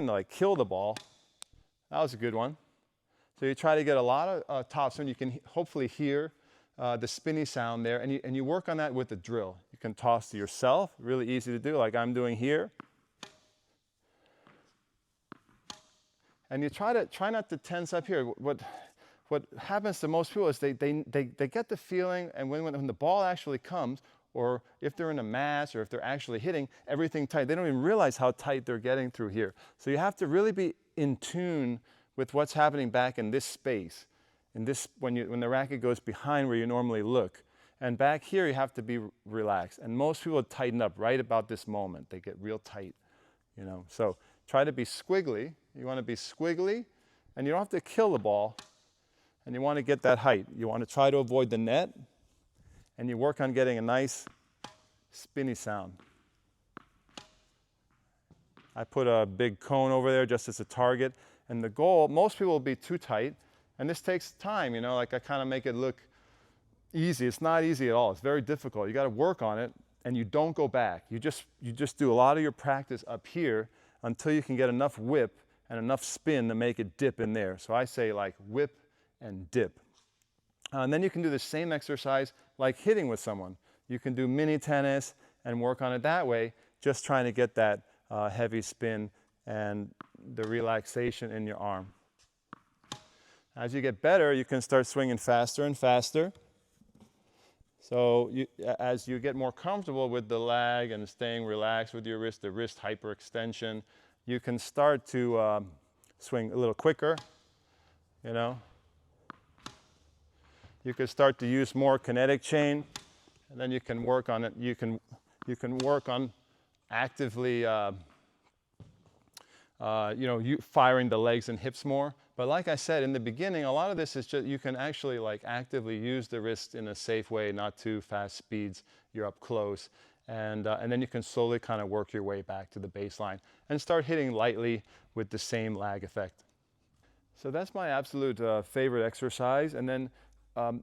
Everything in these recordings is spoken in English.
like kill the ball. That was a good one. So you try to get a lot of top spin. You can hopefully hear the spinny sound there, and you work on that with the drill. You can toss to yourself, really easy to do, like I'm doing here. And you try not to tense up here. What happens to most people is they get the feeling, and when the ball actually comes, or if they're in a match, or if they're actually hitting, everything tight. They don't even realize how tight they're getting through here. So you have to really be in tune with what's happening back in this space, when the racket goes behind where you normally look. And back here, you have to be relaxed. And most people tighten up right about this moment. They get real tight, you know. So try to be squiggly. You want to be squiggly, and you don't have to kill the ball. And you want to get that height. You want to try to avoid the net, and you work on getting a nice spinny sound. I put a big cone over there just as a target. And the goal, most people will be too tight, and this takes time, you know, like I kind of make it look easy. It's not easy at all. It's very difficult. You got to work on it, and you don't go back. You just do a lot of your practice up here until you can get enough whip and enough spin to make it dip in there. So I say like whip and dip. And then you can do the same exercise like hitting with someone. You can do mini tennis and work on it that way, just trying to get that heavy spin and the relaxation in your arm. As you get better, you can start swinging faster and faster. So as you get more comfortable with the lag and staying relaxed with your wrist, the wrist hyperextension, you can start to swing a little quicker, you know. You can start to use more kinetic chain, and then you can work on it. You can work on actively firing the legs and hips more. But like I said in the beginning, a lot of this is just, you can actually like actively use the wrist in a safe way, not too fast speeds. You're up close. And then you can slowly kind of work your way back to the baseline and start hitting lightly with the same lag effect. So that's my absolute favorite exercise. And then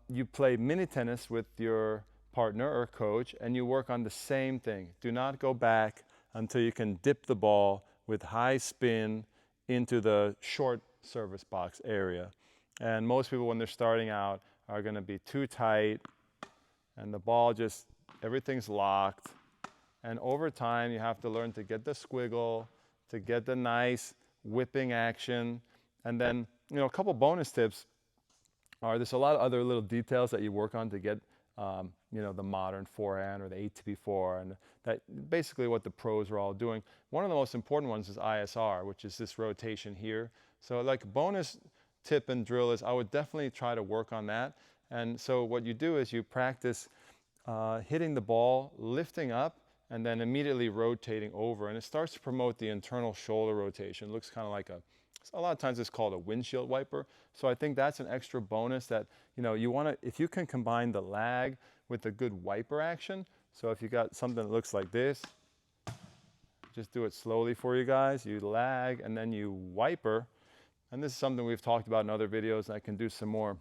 you play mini tennis with your partner or coach, and you work on the same thing. Do not go back until you can dip the ball with high spin into the short service box area. And most people, when they're starting out, are going to be too tight, and the ball just, everything's locked. And over time, you have to learn to get the squiggle, to get the nice whipping action. And then, you know, a couple bonus tips are, there's a lot of other little details that you work on to get you know, the modern forehand or the ATP4, and that basically what the pros are all doing. One of the most important ones is ISR, which is this rotation here. So like bonus tip and drill is, I would definitely try to work on that. And so what you do is you practice hitting the ball, lifting up, and then immediately rotating over. And it starts to promote the internal shoulder rotation. It looks kind of like a lot of times it's called a windshield wiper. So I think that's an extra bonus that, you know, you want to, if you can combine the lag with a good wiper action. So if you got something that looks like this, just do it slowly for you guys. You lag and then you wiper. And this is something we've talked about in other videos. I can do some more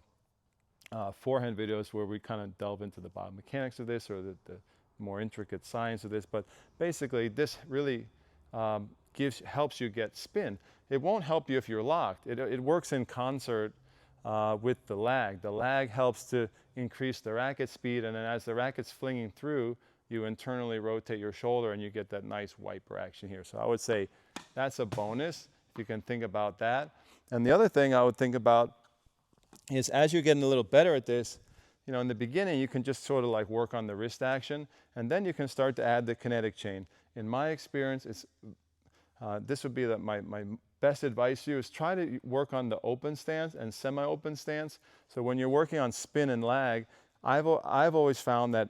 forehand videos where we kind of delve into the biomechanics of this, or the more intricate science of this. But basically this really helps you get spin. It won't help you if you're locked. It works in concert with the lag. The lag helps to increase the racket speed, and then as the racket's flinging through, you internally rotate your shoulder and you get that nice wiper action here. So I would say that's a bonus if you can think about that. And the other thing I would think about is, as you're getting a little better at this, you know, in the beginning you can just sort of like work on the wrist action, and then you can start to add the kinetic chain. In my experience, it's this would be my best advice to you is try to work on the open stance and semi-open stance. So when you're working on spin and lag, I've always found that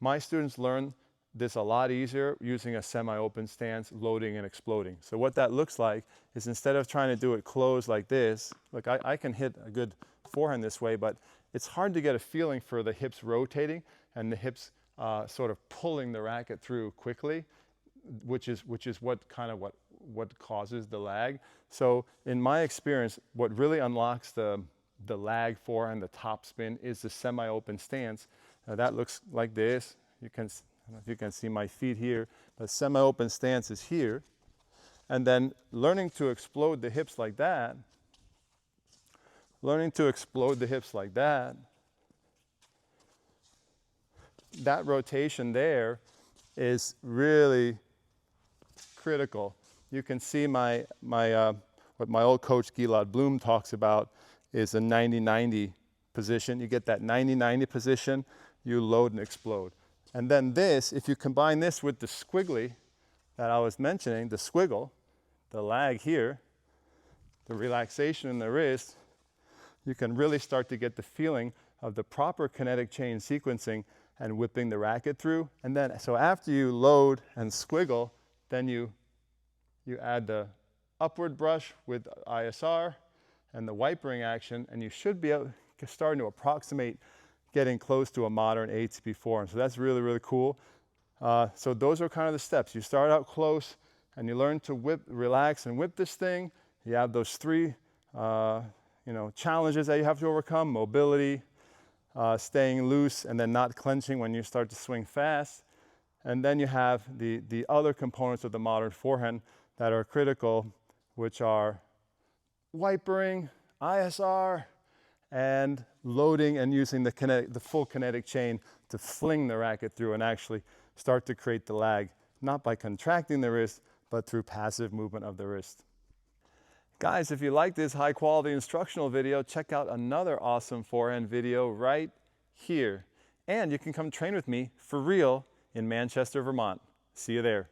my students learn this a lot easier using a semi-open stance, loading and exploding. So what that looks like is, instead of trying to do it closed like this, look, I can hit a good forehand this way, but it's hard to get a feeling for the hips rotating and the hips sort of pulling the racket through quickly, which is what causes the lag. So in my experience, what really unlocks the lag forehand, the top spin, is the semi-open stance. That looks like this. I don't know if you can see my feet here. The semi-open stance is here. And then learning to explode the hips like that, that rotation there is really critical. You can see what my old coach Gilad Bloom talks about is a 90-90 position. You get that 90-90 position, you load and explode. And then this, if you combine this with the squiggly that I was mentioning, the squiggle, the lag here, the relaxation in the wrist, you can really start to get the feeling of the proper kinetic chain sequencing and whipping the racket through. And then, so after you load and squiggle, then you add the upward brush with ISR and the wipering action, and you should be starting to approximate getting close to a modern ATP forehand. So that's really, really cool. So those are kind of the steps. You start out close and you learn to relax and whip this thing. You have those three challenges that you have to overcome: mobility, staying loose, and then not clenching when you start to swing fast. And then you have the other components of the modern forehand that are critical, which are wipering, ISR, and loading and using the full kinetic chain to fling the racket through and actually start to create the lag, not by contracting the wrist, but through passive movement of the wrist. Guys, if you like this high quality instructional video, check out another awesome forehand video right here. And you can come train with me for real in Manchester, Vermont. See you there.